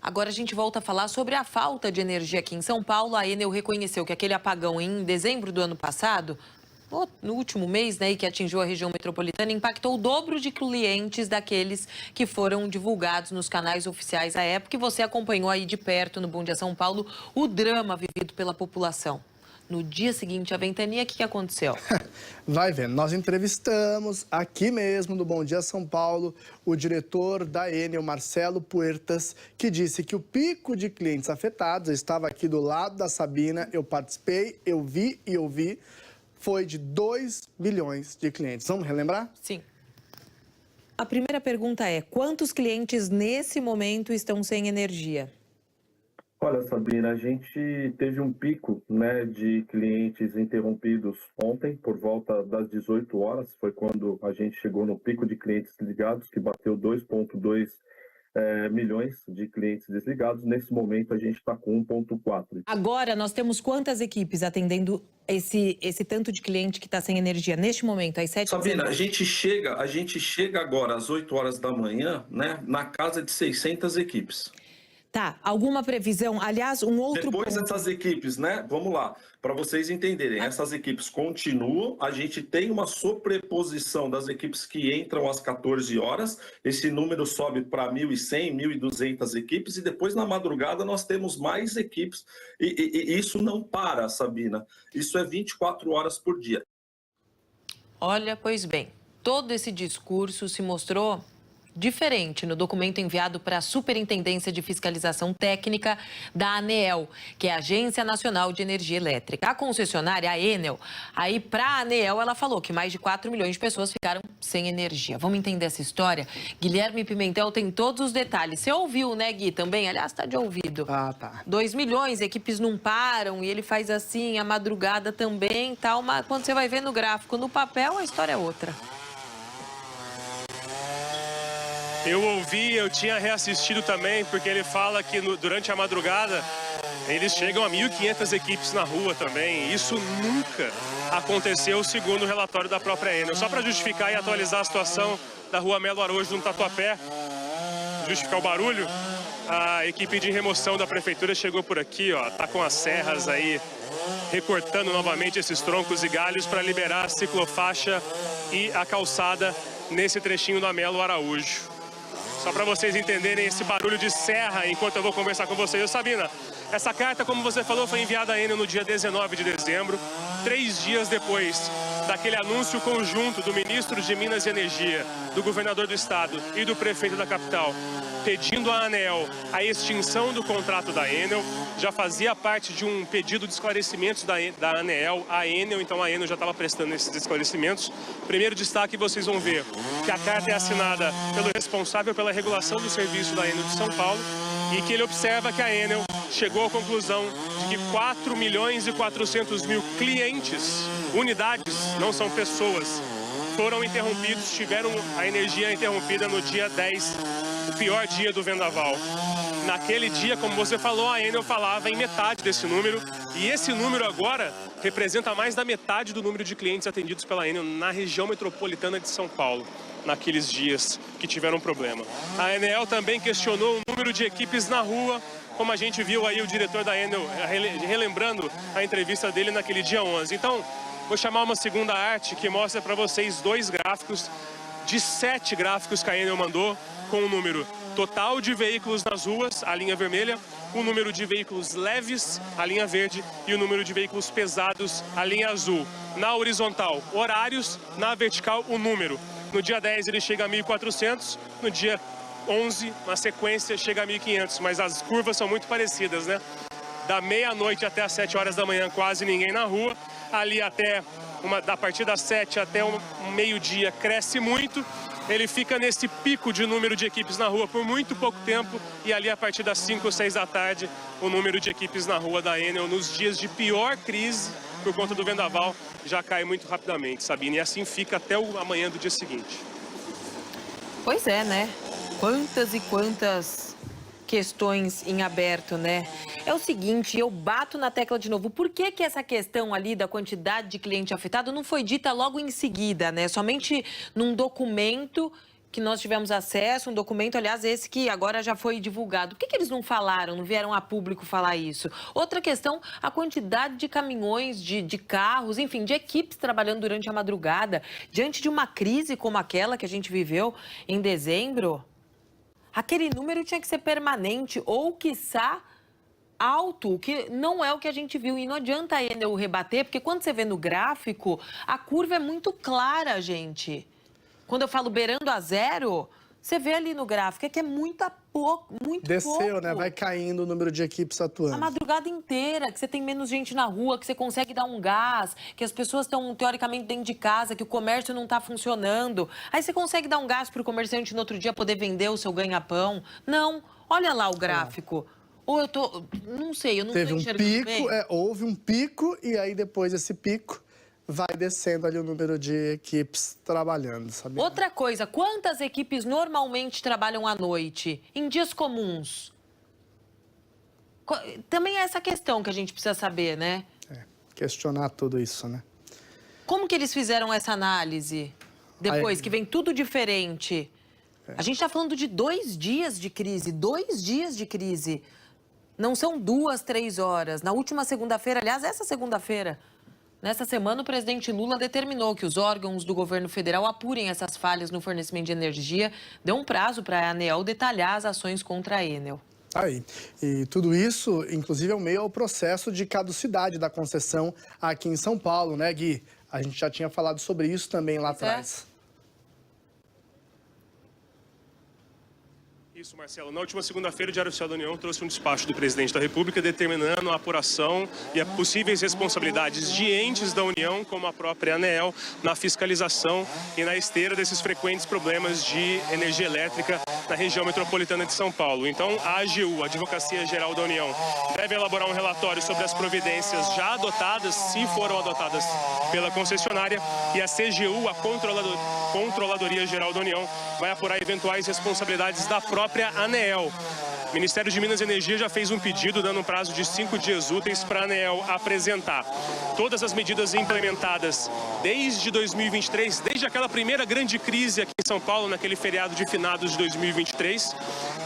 Agora a gente volta a falar sobre a falta de energia aqui em São Paulo. A Enel reconheceu que aquele apagão em dezembro do ano passado, no último mês, né, e que atingiu a região metropolitana, impactou o dobro de clientes daqueles que foram divulgados nos canais oficiais à época. E você acompanhou aí de perto no Bom Dia São Paulo o drama vivido pela população. No dia seguinte, a ventania, o que aconteceu? Vai vendo, nós entrevistamos aqui mesmo no Bom Dia São Paulo o diretor da Enel, Marcelo Puertas, que disse que o pico de clientes afetados, eu estava aqui do lado da Sabina, eu participei, eu vi e ouvi, foi de 2 milhões de clientes. Vamos relembrar? Sim. A primeira pergunta é, quantos clientes nesse momento estão sem energia? Olha, Sabrina, a gente teve um pico, né, de clientes interrompidos ontem, por volta das 18 horas, foi quando a gente chegou no pico de clientes ligados, que bateu 2,2 milhões de clientes desligados. Nesse momento, a gente está com 1,4. Agora, nós temos quantas equipes atendendo esse tanto de cliente que está sem energia? Neste momento, às 7h19. Sabrina, a gente chega agora, às 8 horas da manhã, né, na casa de 600 equipes. Tá, alguma previsão? Aliás, um outro Depois dessas equipes, né? Vamos lá, para vocês entenderem. Essas equipes continuam, a gente tem uma sobreposição das equipes que entram às 14 horas, esse número sobe para 1.100, 1.200 equipes, e depois na madrugada nós temos mais equipes, e isso não para, Sabina, isso é 24 horas por dia. Olha, pois bem, todo esse discurso se mostrou diferente no documento enviado para a Superintendência de Fiscalização Técnica da ANEEL, que é a Agência Nacional de Energia Elétrica. A concessionária, a Enel, aí para a ANEEL, ela falou que mais de 4 milhões de pessoas ficaram sem energia. Vamos entender essa história? Guilherme Pimentel tem todos os detalhes. Você ouviu, né, Gui, também? Aliás, está de ouvido. Ah, tá. 2 milhões, equipes não param, e ele faz assim, a madrugada também, tal, mas quando você vai ver no gráfico, no papel, a história é outra. Eu ouvi, eu tinha reassistido também, porque ele fala que durante a madrugada eles chegam a 1.500 equipes na rua também. Isso nunca aconteceu, segundo o relatório da própria Enel. Só para justificar e atualizar a situação da rua Melo Araújo, no Tatuapé, justificar o barulho, a equipe de remoção da prefeitura chegou por aqui, ó, tá com as serras aí, recortando novamente esses troncos e galhos para liberar a ciclofaixa e a calçada nesse trechinho da Melo Araújo. Só para vocês entenderem esse barulho de serra enquanto eu vou conversar com vocês. Sabina, essa carta, como você falou, foi enviada à Enel no dia 19 de dezembro, 3 dias depois daquele anúncio conjunto do ministro de Minas e Energia, do governador do estado e do prefeito da capital, pedindo à ANEEL a extinção do contrato da Enel. Já fazia parte de um pedido de esclarecimentos da ANEEL à Enel, então a Enel já estava prestando esses esclarecimentos. Primeiro destaque, vocês vão ver que a carta é assinada pelo responsável pela regulação do serviço da Enel de São Paulo e que ele observa que a Enel chegou à conclusão de que 4 milhões e 400 mil clientes, unidades, não são pessoas, foram interrompidos, tiveram a energia interrompida no dia 10, o pior dia do vendaval. Naquele dia, como você falou, a Enel falava em metade desse número, e esse número agora representa mais da metade do número de clientes atendidos pela Enel na região metropolitana de São Paulo, naqueles dias que tiveram problema. A Enel também questionou o número de equipes na rua, como a gente viu aí o diretor da Enel relembrando a entrevista dele naquele dia 11. Então, vou chamar uma segunda arte que mostra para vocês 2 gráficos de 7 gráficos que a Enel mandou, com o número total de veículos nas ruas, a linha vermelha, o número de veículos leves, a linha verde, e o número de veículos pesados, a linha azul. Na horizontal, horários, na vertical, o número. No dia 10 ele chega a 1.400, no dia 11, na sequência, chega a 1.500, mas as curvas são muito parecidas, né? Da meia-noite até as 7 horas da manhã, quase ninguém na rua. Ali a partir das 7 até o meio-dia, cresce muito. Ele fica nesse pico de número de equipes na rua por muito pouco tempo, e ali a partir das 5 ou 6 da tarde, o número de equipes na rua da Enel, nos dias de pior crise, por conta do vendaval, já cai muito rapidamente, Sabine, e assim fica até amanhã do dia seguinte. Pois é, né? Quantas e quantas questões em aberto, né? É o seguinte, eu bato na tecla de novo. Por que essa questão ali da quantidade de cliente afetado não foi dita logo em seguida, né? Somente num documento que nós tivemos acesso, um documento, aliás, esse que agora já foi divulgado. Por que eles não falaram, não vieram a público falar isso? Outra questão, a quantidade de caminhões, de carros, enfim, de equipes trabalhando durante a madrugada, diante de uma crise como aquela que a gente viveu em dezembro, aquele número tinha que ser permanente ou, quiçá, alto, que não é o que a gente viu. E não adianta a Enel rebater, porque quando você vê no gráfico, a curva é muito clara, gente. Quando eu falo beirando a zero, você vê ali no gráfico, é que é muito pouco. Desceu, né? Vai caindo o número de equipes atuando. A madrugada inteira, que você tem menos gente na rua, que você consegue dar um gás, que as pessoas estão, teoricamente, dentro de casa, que o comércio não está funcionando. Aí você consegue dar um gás para o comerciante no outro dia poder vender o seu ganha-pão. Não, olha lá o gráfico. Ou eu tô, não sei, eu não Teve tô um enxergando pico, bem. houve um pico e aí depois desse pico vai descendo ali o número de equipes trabalhando, sabe? Outra coisa, quantas equipes normalmente trabalham à noite, em dias comuns? Também é essa questão que a gente precisa saber, né? Questionar tudo isso, né? Como que eles fizeram essa análise? Depois que vem tudo diferente. A gente está falando de 2 dias de crise, 2 dias de crise. Não são 2, 3 horas. Na última segunda-feira, aliás, essa segunda-feira, nessa semana, o presidente Lula determinou que os órgãos do governo federal apurem essas falhas no fornecimento de energia. Deu um prazo para a ANEEL detalhar as ações contra a Enel. Aí. E tudo isso, inclusive, é o meio ao processo de caducidade da concessão aqui em São Paulo, né, Gui? A gente já tinha falado sobre isso também lá atrás. Isso, Marcelo. Na última segunda-feira, o Diário Oficial da União trouxe um despacho do presidente da República determinando a apuração e as possíveis responsabilidades de entes da União, como a própria ANEEL, na fiscalização e na esteira desses frequentes problemas de energia elétrica na região metropolitana de São Paulo. Então, a AGU, a Advocacia Geral da União, deve elaborar um relatório sobre as providências já adotadas, se foram adotadas pela concessionária, e a CGU, a Controladoria Geral da União, vai apurar eventuais responsabilidades da própria ANEEL. O Ministério de Minas e Energia já fez um pedido dando um prazo de 5 dias úteis para a ANEEL apresentar todas as medidas implementadas desde 2023, desde aquela primeira grande crise aqui em São Paulo, naquele feriado de finados de 2023.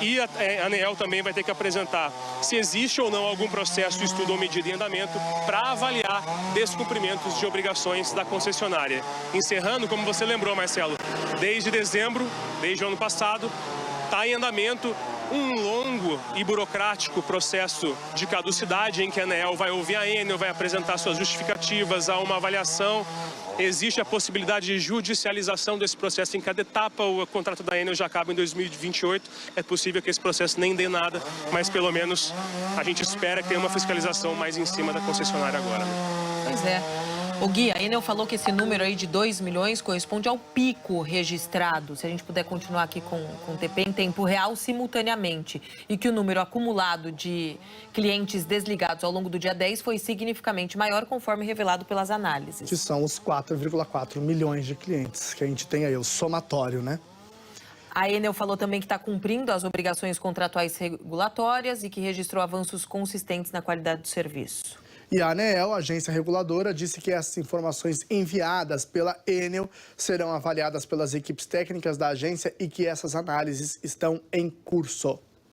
E a ANEEL também vai ter que apresentar se existe ou não algum processo, estudo ou medida em andamento para avaliar descumprimentos de obrigações da concessionária. Encerrando, como você lembrou, Marcelo, desde dezembro, desde o ano passado, está em andamento um longo e burocrático processo de caducidade em que a ANEEL vai ouvir a Enel, vai apresentar suas justificativas, há uma avaliação. Existe a possibilidade de judicialização desse processo em cada etapa. O contrato da Enel já acaba em 2028. É possível que esse processo nem dê nada, mas pelo menos a gente espera que tenha uma fiscalização mais em cima da concessionária agora. Pois é. O Gui, a Enel falou que esse número aí de 2 milhões corresponde ao pico registrado, se a gente puder continuar aqui com o TP, em tempo real simultaneamente, e que o número acumulado de clientes desligados ao longo do dia 10 foi significativamente maior, conforme revelado pelas análises. Que são os 4,4 milhões de clientes que a gente tem aí, o somatório, né? A Enel falou também que está cumprindo as obrigações contratuais regulatórias e que registrou avanços consistentes na qualidade do serviço. E a ANEEL, a agência reguladora, disse que essas informações enviadas pela Enel serão avaliadas pelas equipes técnicas da agência e que essas análises estão em curso.